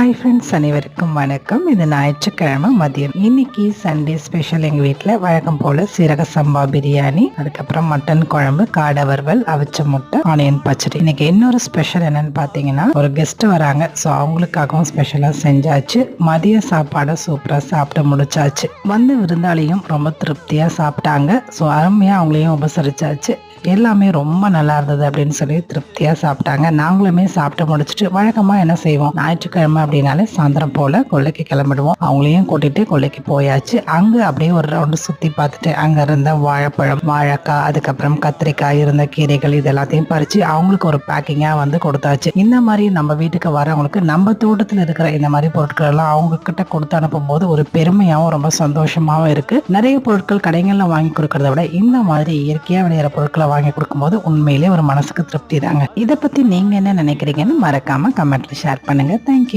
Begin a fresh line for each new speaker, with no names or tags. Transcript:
Hi friends, அனைவருக்கும் வணக்கம். இது ஞாயிற்றுக்கிழமை மதியம். இன்னைக்கு சண்டே ஸ்பெஷல். எங்கள் வீட்டில் வழக்கம் போல் சீரக சம்பா பிரியாணி, அதுக்கப்புறம் மட்டன் குழம்பு, காடை வறுவல், அவிச்ச முட்டை, ஆனியன் பச்சடி. இன்னைக்கு இன்னொரு ஸ்பெஷல் என்னன்னு பார்த்தீங்கன்னா, ஒரு கெஸ்ட் வராங்க. ஸோ அவங்களுக்காகவும் ஸ்பெஷலாக செஞ்சாச்சு. மதிய சாப்பாடை சூப்பராக சாப்பிட்டு முடிச்சாச்சு. வந்து விருந்தாளியும் ரொம்ப திருப்தியாக சாப்பிட்டாங்க. ஸோ அருமையாக அவங்களையும் உபசரிச்சாச்சு. எல்லாமே ரொம்ப நல்லா இருந்தது அப்படின்னு சொல்லி திருப்தியாக சாப்பிட்டாங்க. நாங்களுமே சாப்பிட்டு முடிச்சுட்டு வழக்கமாக என்ன செய்வோம், ஞாயிற்றுக்கிழமை அப்படின்னாலே சாயந்தரம் போல் கொல்லைக்கு கிளம்பிடுவோம். அவங்களையும் கூட்டிகிட்டு கொல்லைக்கு போயாச்சு. அங்கே அப்படியே ஒரு ரவுண்டு சுற்றி பார்த்துட்டு அங்கே இருந்த வாழைப்பழம், வாழைக்காய், அதுக்கப்புறம் கத்திரிக்காய், இருந்த கீரைகள் இது எல்லாத்தையும் பறித்து அவங்களுக்கு ஒரு பேக்கிங்காக வந்து கொடுத்தாச்சு. இந்த மாதிரி நம்ம வீட்டுக்கு வரவங்களுக்கு நம்ம தோட்டத்தில் இருக்கிற இந்த மாதிரி பொருட்கள் எல்லாம் அவங்க கிட்ட கொடுத்து அனுப்பும் போது ஒரு பெருமையாகவும் ரொம்ப சந்தோஷமாகவும் இருக்குது. நிறைய பொருட்கள் கடைகளில் வாங்கி கொடுக்கறத விட இந்த மாதிரி இயற்கையாக விளையிற பொருட்களை வாங்கி கொடுக்கும்போது உண்மையிலே ஒரு மனசுக்கு திருப்தி தாங்க. இதை பத்தி நீங்க என்ன நினைக்கிறீங்கன்னு மறக்காம கமெண்ட்ல ஷேர் பண்ணுங்க. தேங்க்யூ.